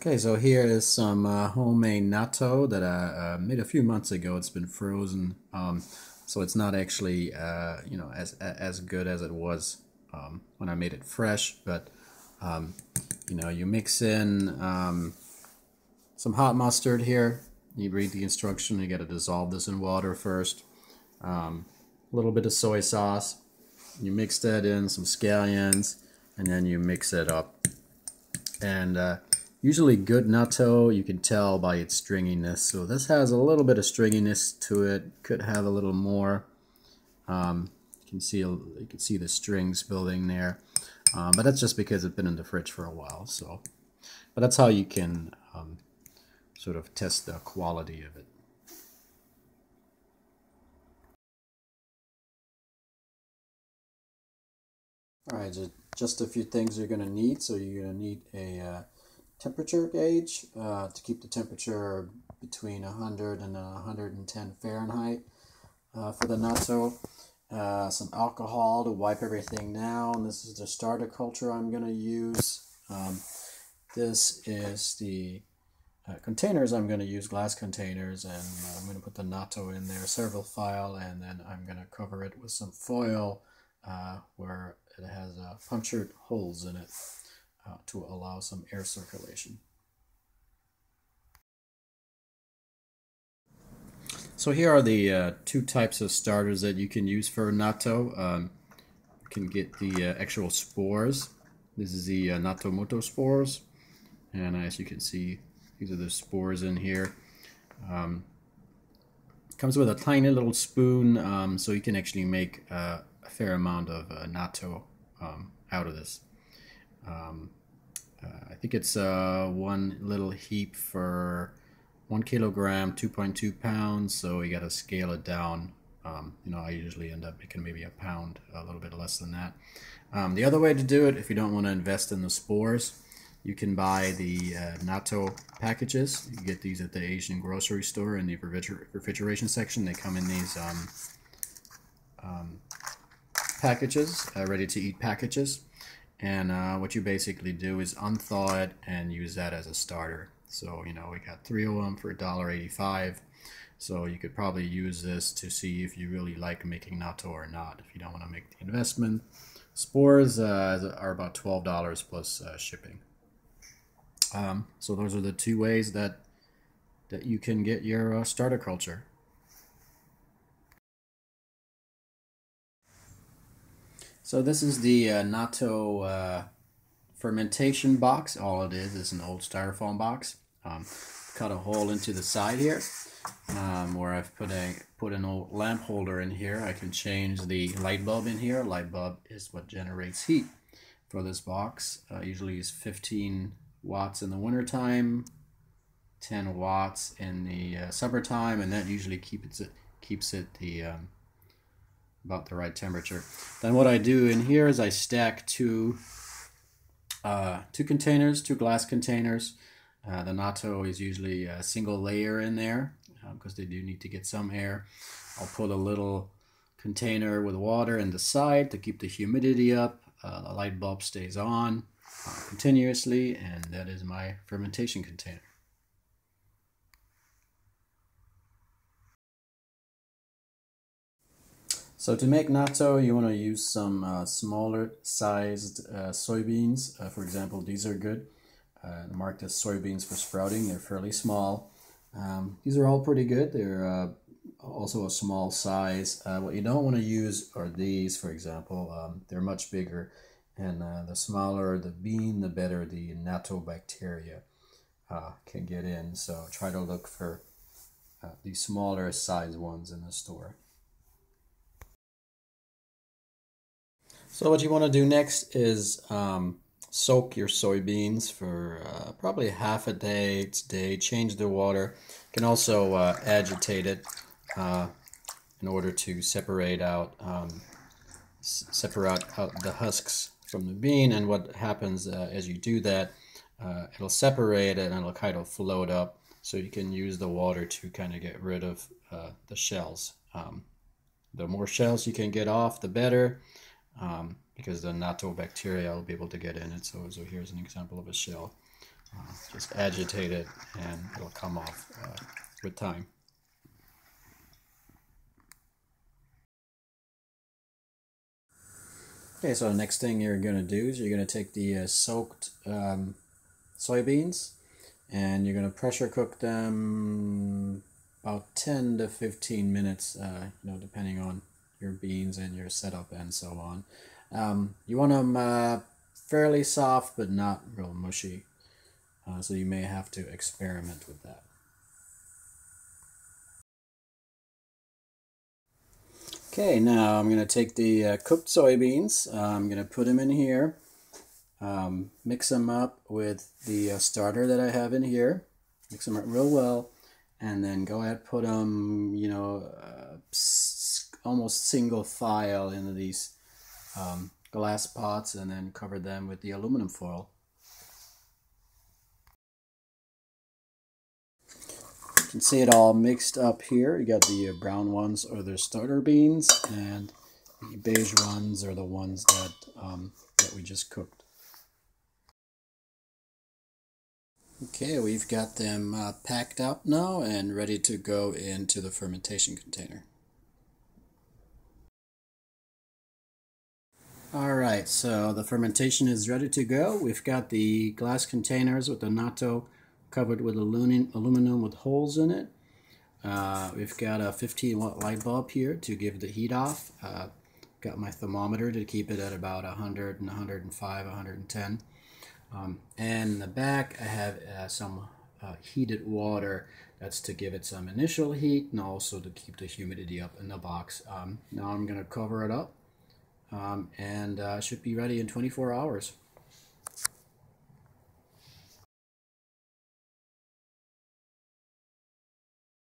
Okay, so here is some homemade natto that I made a few months ago. It's been frozen, so it's not actually as good as it was when I made it fresh. But you mix in some hot mustard here. You read the instruction. You got to dissolve this in water first. A little bit of soy sauce. You mix that in, some scallions, and then you mix it up. And usually good natto, you can tell by its stringiness. So this has a little bit of stringiness to it. Could have a little more. You can see the strings building there, but that's just because it's been in the fridge for a while. So, but that's how you can sort of test the quality of it. All right, just a few things you're going to need. So you're going to need a temperature gauge to keep the temperature between 100 and 110 Fahrenheit for the natto. Some alcohol to wipe everything down. This is the starter culture I'm going to use. This is the containers I'm going to use, glass containers, and I'm going to put the natto in there, serval file, and then I'm going to cover it with some foil where it has punctured holes in it to allow some air circulation. So here are the two types of starters that you can use for natto. You can get the actual spores. This is the natto spores, and as you can see, these are the spores in here. Comes with a tiny little spoon, so you can actually make a fair amount of natto out of this. I think it's one little heap for 1 kilogram, 2.2 pounds, so you got to scale it down. I usually end up making maybe a pound, a little bit less than that. The other way to do it, if you don't want to invest in the spores, you can buy the natto packages. You can get these at the Asian grocery store in the refrigeration section. They come in these packages, ready-to-eat packages. And what you basically do is unthaw it and use that as a starter. So, we got 3 of them for $1.85. So you could probably use this to see if you really like making natto or not, if you don't want to make the investment. Spores are about $12 plus shipping. So those are the two ways that you can get your starter culture. So this is the natto fermentation box. All it is an old styrofoam box. Cut a hole into the side here where I've put an old lamp holder in here. I can change the light bulb in here. Light bulb is what generates heat for this box. Usually is 15 watts in the wintertime, 10 watts in the summertime, and that usually keeps it about the right temperature. Then what I do in here is I stack two containers, two glass containers. The natto is usually a single layer in there because they do need to get some air. I'll put a little container with water in the side to keep the humidity up. The light bulb stays on continuously, and that is my fermentation container. So to make natto, you want to use some smaller sized soybeans. For example, these are good. Marked as soybeans for sprouting. They're fairly small. These are all pretty good. They're also a small size. What you don't want to use are these, for example. They're much bigger, and the smaller the bean, the better the natto bacteria can get in. So try to look for these smaller size ones in the store. So what you want to do next is soak your soybeans for probably half a day. Change the water. You can also agitate it in order to separate out the husks from the bean. And what happens as you do that, it'll separate it and it'll kind of float up. So you can use the water to kind of get rid of the shells. The more shells you can get off, the better. Because the natto bacteria will be able to get in it. So here's an example of a shell. Just agitate it and it'll come off with time. Okay, so the next thing you're going to do is you're going to take the soaked soybeans and you're going to pressure cook them about 10 to 15 minutes, depending on your beans and your setup and so on. You want them fairly soft but not real mushy, so you may have to experiment with that. Okay, now I'm going to take the cooked soybeans. I'm going to put them in here, mix them up with the starter that I have in here, mix them up real well, and then go ahead and put them, almost single file into these glass pots, and then cover them with the aluminum foil. You can see it all mixed up here. You got the brown ones are the starter beans, and the beige ones are the ones that we just cooked. Okay, we've got them packed up now and ready to go into the fermentation container. Alright, so the fermentation is ready to go. We've got the glass containers with the natto covered with aluminum with holes in it. We've got a 15-watt light bulb here to give the heat off. Got my thermometer to keep it at about 100 and 105, 110. And in the back I have some heated water. That's to give it some initial heat and also to keep the humidity up in the box. Now I'm going to cover it up and should be ready in 24 hours.